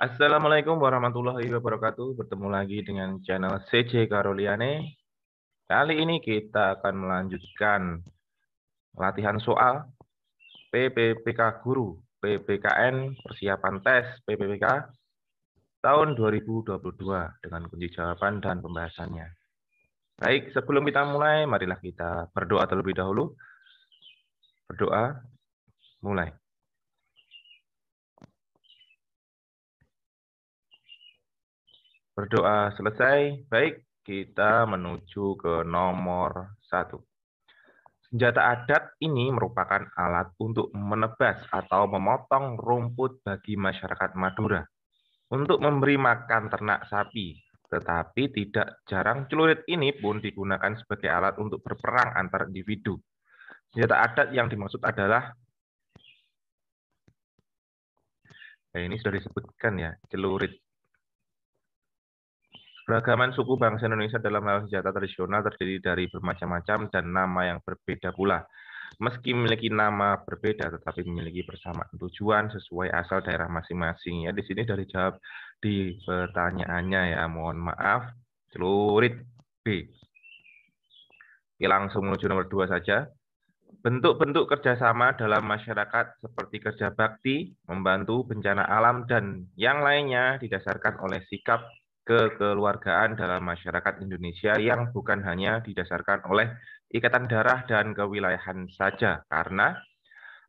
Assalamualaikum warahmatullahi wabarakatuh. Bertemu lagi dengan channel CJ Karoliane. Kali ini kita akan melanjutkan latihan soal PPPK Guru, PPKN Persiapan Tes PPPK tahun 2022 dengan kunci jawaban dan pembahasannya. Baik, sebelum kita mulai, marilah kita berdoa terlebih dahulu. Berdoa, mulai. Berdoa selesai, baik, kita menuju ke nomor 1. Senjata adat ini merupakan alat untuk menebas atau memotong rumput bagi masyarakat Madura untuk memberi makan ternak sapi. Tetapi tidak jarang celurit ini pun digunakan sebagai alat untuk berperang antar individu. Senjata adat yang dimaksud adalah, ini sudah disebutkan ya, celurit. Beragaman suku bangsa Indonesia dalam hal senjata tradisional terdiri dari bermacam-macam dan nama yang berbeda pula. Meski memiliki nama berbeda, tetapi memiliki persamaan tujuan sesuai asal daerah masing-masing. Ya, di sini sudah dijawab di pertanyaannya ya. Mohon maaf, celurit B. Oke, langsung menuju nomor 2 saja. Bentuk-bentuk kerjasama dalam masyarakat seperti kerja bakti, membantu bencana alam, dan yang lainnya didasarkan oleh sikap kekeluargaan dalam masyarakat Indonesia yang bukan hanya didasarkan oleh ikatan darah dan kewilayahan saja, karena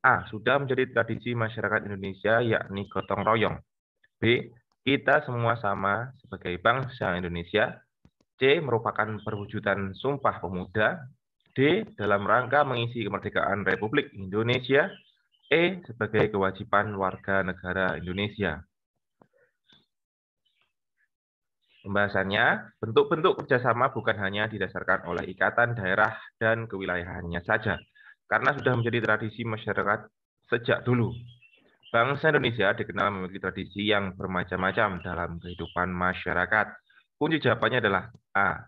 A. Sudah menjadi tradisi masyarakat Indonesia, yakni gotong royong. B. Kita semua sama sebagai bangsa Indonesia. C. Merupakan perwujudan Sumpah Pemuda. D. Dalam rangka mengisi kemerdekaan Republik Indonesia. E. Sebagai kewajiban warga negara Indonesia. Pembahasannya, bentuk-bentuk kerjasama bukan hanya didasarkan oleh ikatan daerah dan kewilayahannya saja, karena sudah menjadi tradisi masyarakat sejak dulu. Bangsa Indonesia dikenal memiliki tradisi yang bermacam-macam dalam kehidupan masyarakat. Kunci jawabannya adalah A.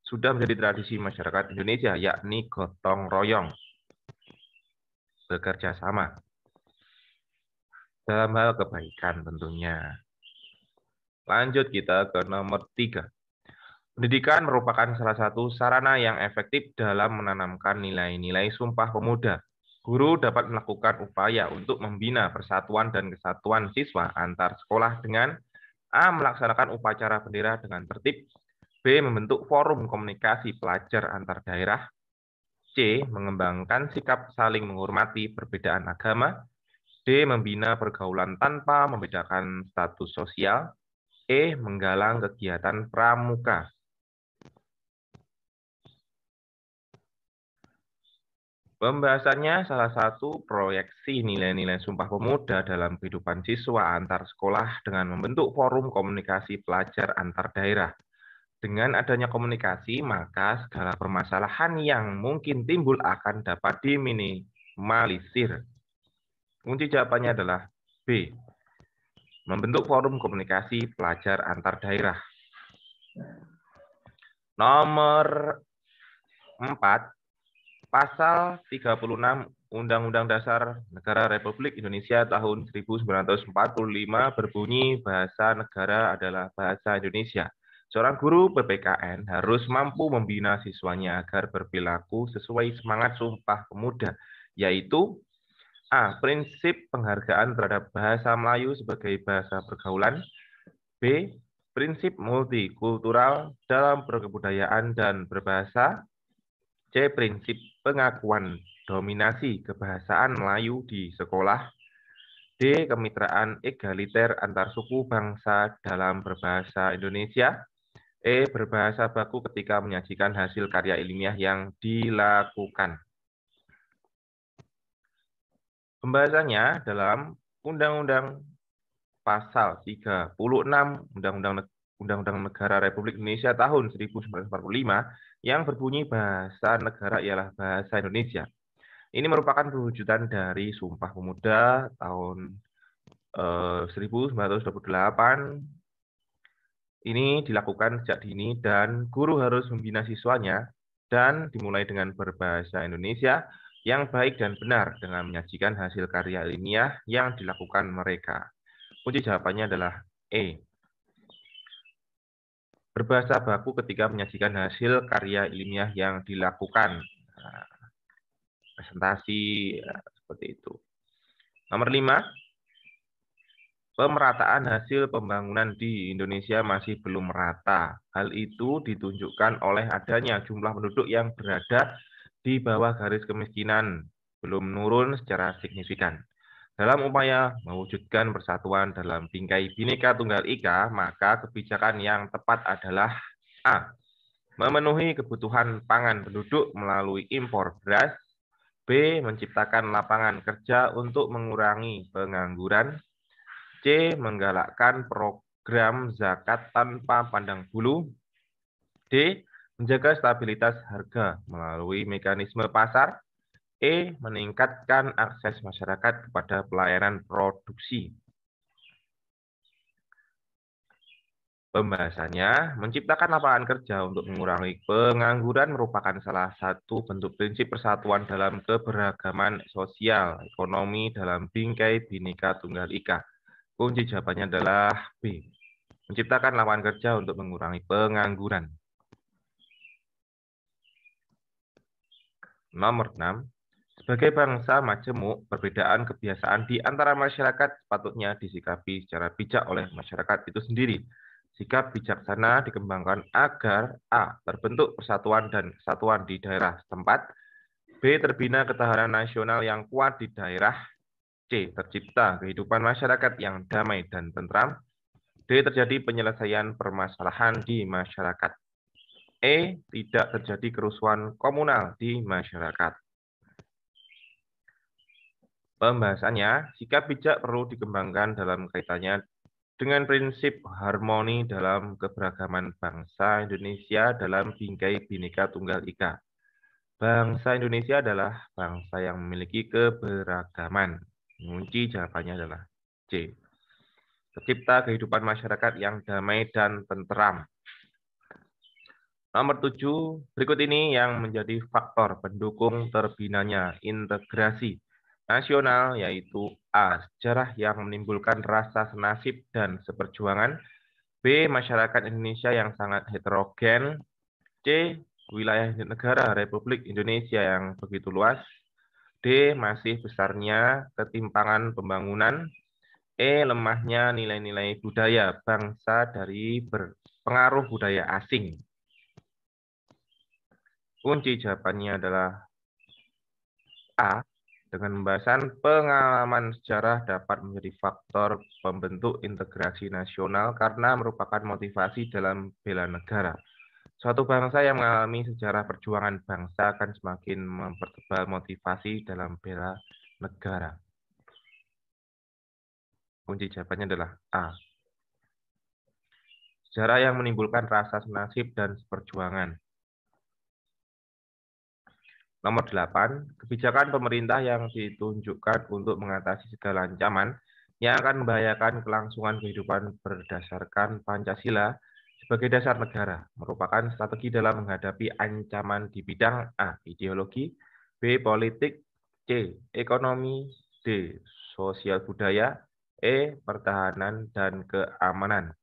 Sudah menjadi tradisi masyarakat Indonesia, yakni gotong royong, bekerja sama dalam hal kebaikan tentunya. Lanjut kita ke nomor 3. Pendidikan merupakan salah satu sarana yang efektif dalam menanamkan nilai-nilai Sumpah Pemuda. Guru dapat melakukan upaya untuk membina persatuan dan kesatuan siswa antar sekolah dengan A. Melaksanakan upacara bendera dengan tertib. B. Membentuk forum komunikasi pelajar antar daerah. C. Mengembangkan sikap saling menghormati perbedaan agama. D. Membina pergaulan tanpa membedakan status sosial. E. Menggalang kegiatan pramuka. Pembahasannya salah satu proyeksi nilai-nilai Sumpah Pemuda dalam kehidupan siswa antar sekolah dengan membentuk forum komunikasi pelajar antar daerah. Dengan adanya komunikasi, maka segala permasalahan yang mungkin timbul akan dapat diminimalisir. Kunci jawabannya adalah B. Membentuk forum komunikasi pelajar antar daerah. Nomor 4, Pasal 36 Undang-Undang Dasar Negara Republik Indonesia tahun 1945 berbunyi bahasa negara adalah bahasa Indonesia. Seorang guru PPKN harus mampu membina siswanya agar berperilaku sesuai semangat Sumpah Pemuda, yaitu A. Prinsip penghargaan terhadap bahasa Melayu sebagai bahasa pergaulan. B. Prinsip multikultural dalam berkebudayaan dan berbahasa. C. Prinsip pengakuan dominasi kebahasaan Melayu di sekolah. D. Kemitraan egaliter antar suku bangsa dalam berbahasa Indonesia. E. Berbahasa baku ketika menyajikan hasil karya ilmiah yang dilakukan. Pembahasannya dalam Undang-Undang Pasal 36 Undang-Undang Negara Republik Indonesia tahun 1945 yang berbunyi bahasa negara ialah bahasa Indonesia. Ini merupakan perwujudan dari Sumpah Pemuda tahun 1928. Ini dilakukan sejak dini dan guru harus membina siswanya dan dimulai dengan berbahasa Indonesia yang baik dan benar dengan menyajikan hasil karya ilmiah yang dilakukan mereka. Kunci jawabannya adalah E. Berbahasa baku ketika menyajikan hasil karya ilmiah yang dilakukan. Nah, presentasi seperti itu. Nomor 5, pemerataan hasil pembangunan di Indonesia masih belum merata. Hal itu ditunjukkan oleh adanya jumlah penduduk yang berada di bawah garis kemiskinan, belum menurun secara signifikan. Dalam upaya mewujudkan persatuan dalam bingkai Bhinneka Tunggal Ika, maka kebijakan yang tepat adalah A. Memenuhi kebutuhan pangan penduduk melalui impor beras. B. Menciptakan lapangan kerja untuk mengurangi pengangguran. C. Menggalakkan program zakat tanpa pandang bulu. D. Menjaga stabilitas harga melalui mekanisme pasar. E. Meningkatkan akses masyarakat kepada pelayanan produksi. Pembahasannya, menciptakan lapangan kerja untuk mengurangi pengangguran merupakan salah satu bentuk prinsip persatuan dalam keberagaman sosial ekonomi dalam bingkai Bhinneka Tunggal Ika. Kunci jawabannya adalah B. Menciptakan lapangan kerja untuk mengurangi pengangguran. Nomor 6. Sebagai bangsa majemuk, perbedaan kebiasaan di antara masyarakat sepatutnya disikapi secara bijak oleh masyarakat itu sendiri. Sikap bijaksana dikembangkan agar A. Terbentuk persatuan dan kesatuan di daerah setempat. B. Terbina ketahanan nasional yang kuat di daerah. C. Tercipta kehidupan masyarakat yang damai dan tentram. D. Terjadi penyelesaian permasalahan di masyarakat. E. Tidak terjadi kerusuhan komunal di masyarakat. Pembahasannya, sikap bijak perlu dikembangkan dalam kaitannya dengan prinsip harmoni dalam keberagaman bangsa Indonesia dalam bingkai Bhinneka Tunggal Ika. Bangsa Indonesia adalah bangsa yang memiliki keberagaman. Kunci jawabannya adalah C. Tercipta kehidupan masyarakat yang damai dan tentram. Nomor 7, berikut ini yang menjadi faktor pendukung terbinanya integrasi nasional, yaitu A. Sejarah yang menimbulkan rasa senasib dan seperjuangan. B. Masyarakat Indonesia yang sangat heterogen. C. Wilayah negara Republik Indonesia yang begitu luas. D. Masih besarnya ketimpangan pembangunan. E. Lemahnya nilai-nilai budaya bangsa dari berpengaruh budaya asing. Kunci jawabannya adalah A. Dengan pembahasan pengalaman sejarah dapat menjadi faktor pembentuk integrasi nasional karena merupakan motivasi dalam bela negara. Suatu bangsa yang mengalami sejarah perjuangan bangsa akan semakin mempertebal motivasi dalam bela negara. Kunci jawabannya adalah A. Sejarah yang menimbulkan rasa senasib dan perjuangan. Nomor 8, kebijakan pemerintah yang ditunjukkan untuk mengatasi segala ancaman yang akan membahayakan kelangsungan kehidupan berdasarkan Pancasila sebagai dasar negara merupakan strategi dalam menghadapi ancaman di bidang A. Ideologi, B. Politik, C. Ekonomi, D. Sosial budaya, E. Pertahanan dan keamanan.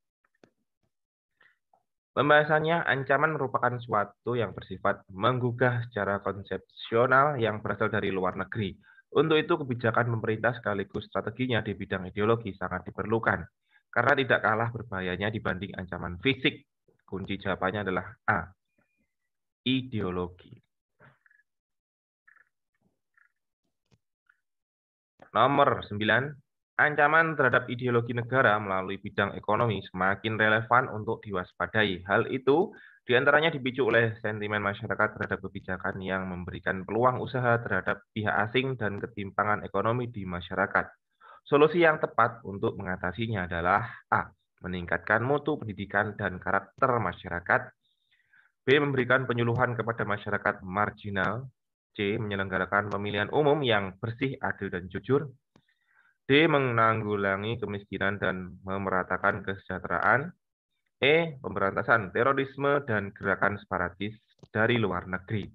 Pembahasannya, ancaman merupakan suatu yang bersifat menggugah secara konsepsional yang berasal dari luar negeri. Untuk itu, kebijakan pemerintah sekaligus strateginya di bidang ideologi sangat diperlukan, karena tidak kalah berbahayanya dibanding ancaman fisik. Kunci jawabannya adalah A. Ideologi. Nomor 9. Ancaman terhadap ideologi negara melalui bidang ekonomi semakin relevan untuk diwaspadai. Hal itu diantaranya dipicu oleh sentimen masyarakat terhadap kebijakan yang memberikan peluang usaha terhadap pihak asing dan ketimpangan ekonomi di masyarakat. Solusi yang tepat untuk mengatasinya adalah A. Meningkatkan mutu pendidikan dan karakter masyarakat. B. Memberikan penyuluhan kepada masyarakat marginal. C. Menyelenggarakan pemilihan umum yang bersih, adil, dan jujur. D. Menanggulangi kemiskinan dan memeratakan kesejahteraan. E. Pemberantasan terorisme dan gerakan separatis dari luar negeri.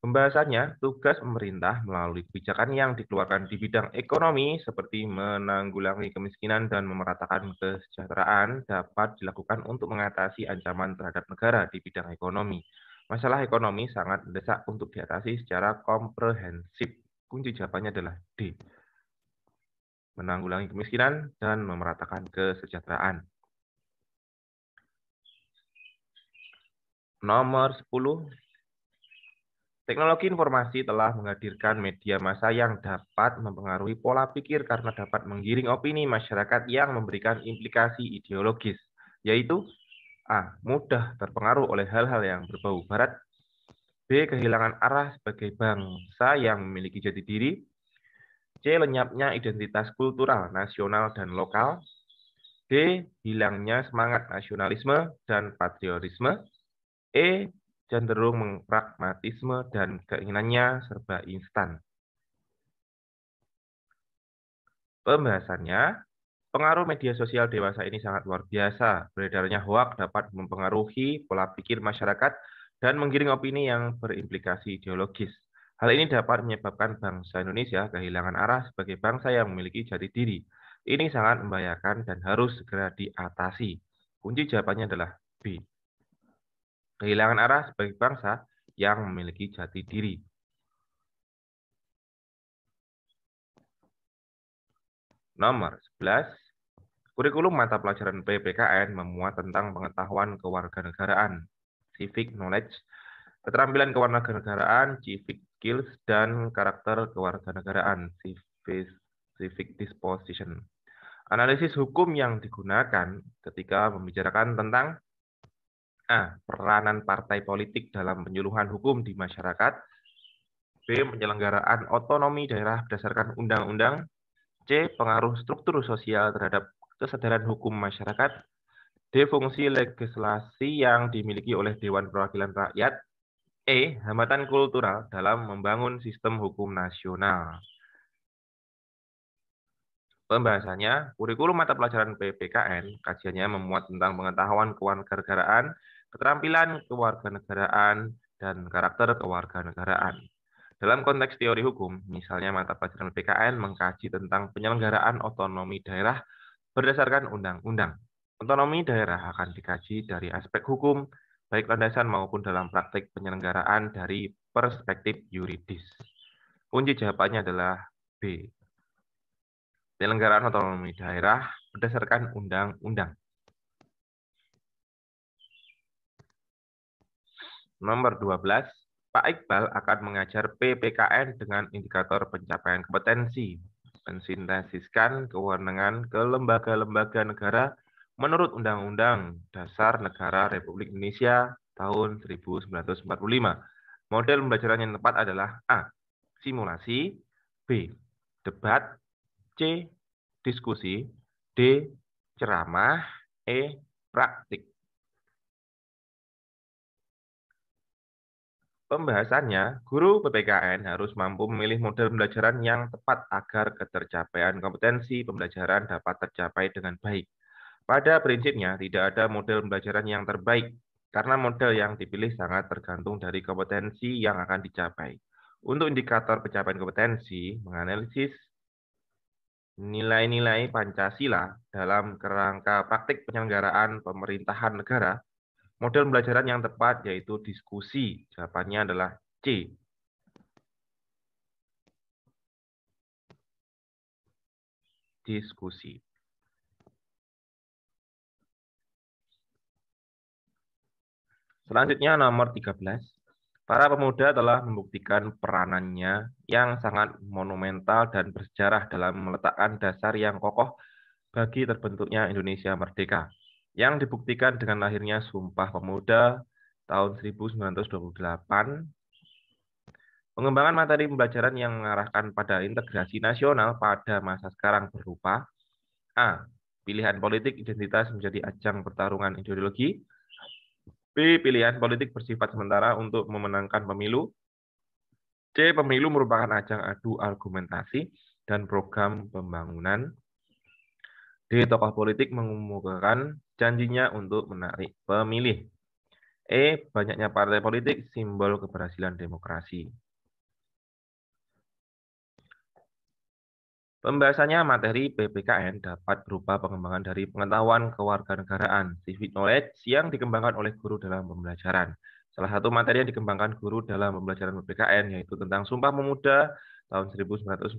Pembahasannya, tugas pemerintah melalui kebijakan yang dikeluarkan di bidang ekonomi seperti menanggulangi kemiskinan dan memeratakan kesejahteraan dapat dilakukan untuk mengatasi ancaman terhadap negara di bidang ekonomi. Masalah ekonomi sangat mendesak untuk diatasi secara komprehensif. Kunci jawabannya adalah D. Menanggulangi kemiskinan dan memeratakan kesejahteraan. Nomor 10. Teknologi informasi telah menghadirkan media massa yang dapat mempengaruhi pola pikir karena dapat menggiring opini masyarakat yang memberikan implikasi ideologis, yaitu A. Mudah terpengaruh oleh hal-hal yang berbau barat, B. Kehilangan arah sebagai bangsa yang memiliki jati diri, C. Lenyapnya identitas kultural nasional dan lokal, D. Hilangnya semangat nasionalisme dan patriotisme, E. Cenderung pragmatisme dan keinginannya serba instan. Pembahasannya, pengaruh media sosial dewasa ini sangat luar biasa. Beredarnya hoaks dapat mempengaruhi pola pikir masyarakat dan menggiring opini yang berimplikasi ideologis. Hal ini dapat menyebabkan bangsa Indonesia kehilangan arah sebagai bangsa yang memiliki jati diri. Ini sangat membahayakan dan harus segera diatasi. Kunci jawabannya adalah B. Kehilangan arah sebagai bangsa yang memiliki jati diri. Nomor 11. Kurikulum mata pelajaran PPKN memuat tentang pengetahuan kewarganegaraan, civic knowledge, keterampilan kewarganegaraan, civic skills, dan karakter kewarganegaraan, civic disposition. Analisis hukum yang digunakan ketika membicarakan tentang A. Peranan partai politik dalam penyuluhan hukum di masyarakat, B. Penyelenggaraan otonomi daerah berdasarkan undang-undang, C. Pengaruh struktur sosial terhadap kesadaran hukum masyarakat, D. Fungsi legislasi yang dimiliki oleh Dewan Perwakilan Rakyat, E. Hambatan kultural dalam membangun sistem hukum nasional. Pembahasannya, kurikulum mata pelajaran PPKN, kajiannya memuat tentang pengetahuan kewarganegaraan, keterampilan kewarganegaraan, dan karakter kewarganegaraan. Dalam konteks teori hukum, misalnya mata pelajaran PPKN mengkaji tentang penyelenggaraan otonomi daerah berdasarkan undang-undang. Otonomi daerah akan dikaji dari aspek hukum, baik landasan maupun dalam praktik penyelenggaraan dari perspektif yuridis. Kunci jawabannya adalah B. Penyelenggaraan otonomi daerah berdasarkan undang-undang. Nomor 12. Pak Iqbal akan mengajar PPKN dengan indikator pencapaian kompetensi, mensintesiskan kewenangan ke lembaga-lembaga negara menurut Undang-Undang Dasar Negara Republik Indonesia tahun 1945. Model pembelajaran yang tepat adalah A. Simulasi, B. Debat, C. Diskusi, D. Ceramah, E. Praktik. Pembahasannya, guru PPKN harus mampu memilih model pembelajaran yang tepat agar ketercapaian kompetensi pembelajaran dapat tercapai dengan baik. Pada prinsipnya, tidak ada model pembelajaran yang terbaik, karena model yang dipilih sangat tergantung dari kompetensi yang akan dicapai. Untuk indikator pencapaian kompetensi, menganalisis nilai-nilai Pancasila dalam kerangka praktik penyelenggaraan pemerintahan negara, model pembelajaran yang tepat yaitu diskusi. Jawabannya adalah C. Diskusi. Selanjutnya nomor 13. Para pemuda telah membuktikan peranannya yang sangat monumental dan bersejarah dalam meletakkan dasar yang kokoh bagi terbentuknya Indonesia merdeka, yang dibuktikan dengan lahirnya Sumpah Pemuda tahun 1928. Pengembangan materi pembelajaran yang mengarahkan pada integrasi nasional pada masa sekarang berupa A. Pilihan politik identitas menjadi ajang pertarungan ideologi. B. Pilihan politik bersifat sementara untuk memenangkan pemilu. C. Pemilu merupakan ajang adu argumentasi dan program pembangunan. D. Tokoh politik mengemukakan janjinya untuk menarik pemilih. Banyaknya partai politik, simbol keberhasilan demokrasi. Pembahasannya materi PPKN dapat berupa pengembangan dari pengetahuan kewarganegaraan, civic knowledge yang dikembangkan oleh guru dalam pembelajaran. Salah satu materi yang dikembangkan guru dalam pembelajaran PPKN yaitu tentang Sumpah Pemuda tahun 1928.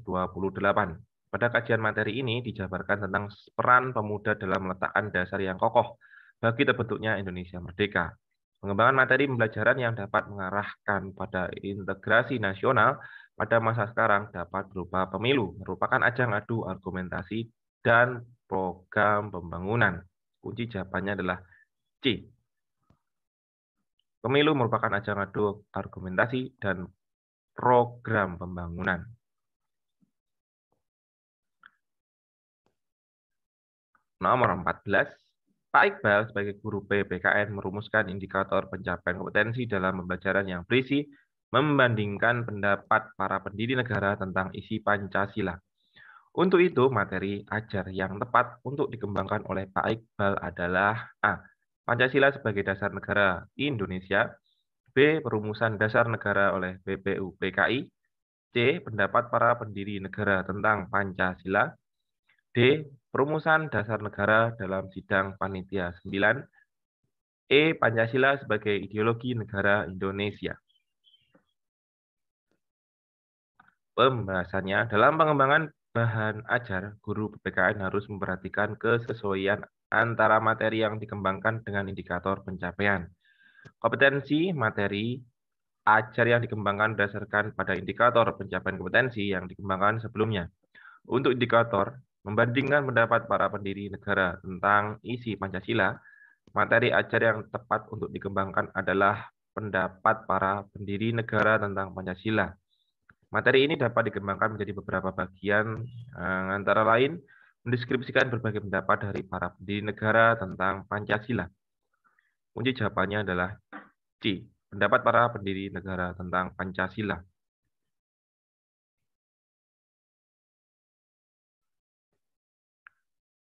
Pada kajian materi ini dijabarkan tentang peran pemuda dalam meletakkan dasar yang kokoh bagi terbentuknya Indonesia merdeka. Pengembangan materi pembelajaran yang dapat mengarahkan pada integrasi nasional pada masa sekarang dapat berupa pemilu, merupakan ajang adu argumentasi dan program pembangunan. Kunci jawabannya adalah C. Pemilu merupakan ajang adu argumentasi dan program pembangunan. Nomor 14. Pak Iqbal sebagai guru PPKN merumuskan indikator pencapaian kompetensi dalam pembelajaran yang berisi membandingkan pendapat para pendiri negara tentang isi Pancasila. Untuk itu, materi ajar yang tepat untuk dikembangkan oleh Pak Iqbal adalah A. Pancasila sebagai dasar negara Indonesia. B. Perumusan dasar negara oleh BPUPKI. C. Pendapat para pendiri negara tentang Pancasila. D. Perumusan dasar negara dalam sidang Panitia 9. Pancasila sebagai ideologi negara Indonesia. Pembahasannya, dalam pengembangan bahan ajar, guru PPKN harus memperhatikan kesesuaian antara materi yang dikembangkan dengan indikator pencapaian. Kompetensi materi ajar yang dikembangkan berdasarkan pada indikator pencapaian kompetensi yang dikembangkan sebelumnya. Untuk indikator, membandingkan pendapat para pendiri negara tentang isi Pancasila, materi ajar yang tepat untuk dikembangkan adalah pendapat para pendiri negara tentang Pancasila. Materi ini dapat dikembangkan menjadi beberapa bagian, antara lain mendeskripsikan berbagai pendapat dari para pendiri negara tentang Pancasila. Kunci jawabannya adalah C. Pendapat para pendiri negara tentang Pancasila.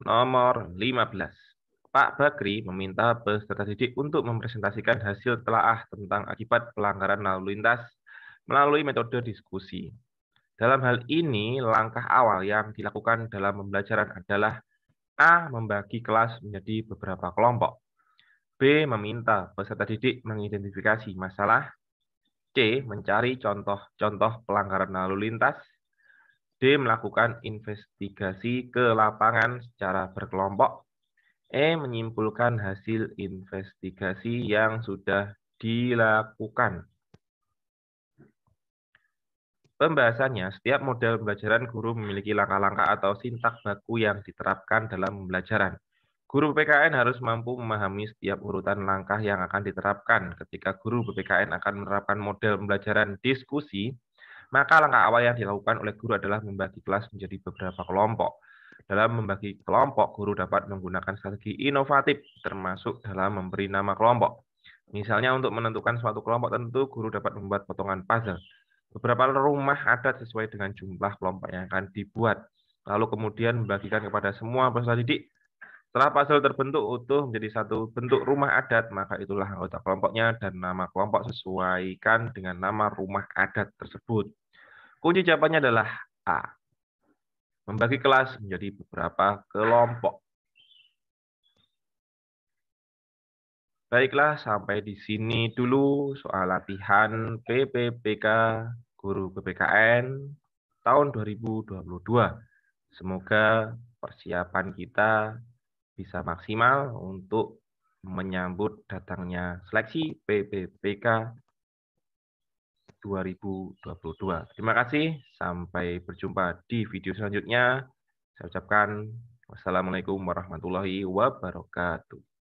Nomor 15. Pak Bakri meminta peserta didik untuk mempresentasikan hasil telaah tentang akibat pelanggaran lalu lintas melalui metode diskusi. Dalam hal ini, langkah awal yang dilakukan dalam pembelajaran adalah A. Membagi kelas menjadi beberapa kelompok. B. Meminta peserta didik mengidentifikasi masalah. C. Mencari contoh-contoh pelanggaran lalu lintas. D. Melakukan investigasi ke lapangan secara berkelompok. Menyimpulkan hasil investigasi yang sudah dilakukan. Pembahasannya, setiap model pembelajaran guru memiliki langkah-langkah atau sintak baku yang diterapkan dalam pembelajaran. Guru PPKN harus mampu memahami setiap urutan langkah yang akan diterapkan. Ketika guru PPKN akan menerapkan model pembelajaran diskusi, maka langkah awal yang dilakukan oleh guru adalah membagi kelas menjadi beberapa kelompok. Dalam membagi kelompok, guru dapat menggunakan strategi inovatif, termasuk dalam memberi nama kelompok. Misalnya untuk menentukan suatu kelompok tertentu, guru dapat membuat potongan puzzle. Beberapa rumah adat sesuai dengan jumlah kelompok yang akan dibuat. Lalu kemudian membagikan kepada semua peserta didik. Setelah puzzle terbentuk utuh menjadi satu bentuk rumah adat, maka itulah anggota kelompoknya dan nama kelompok sesuaikan dengan nama rumah adat tersebut. Kunci jawabannya adalah A. Membagi kelas menjadi beberapa kelompok. Baiklah, sampai di sini dulu soal latihan PPPK Guru PPKN tahun 2022. Semoga persiapan kita bisa maksimal untuk menyambut datangnya seleksi PPPK 2022. Terima kasih, sampai berjumpa di video selanjutnya. Saya ucapkan wassalamualaikum warahmatullahi wabarakatuh.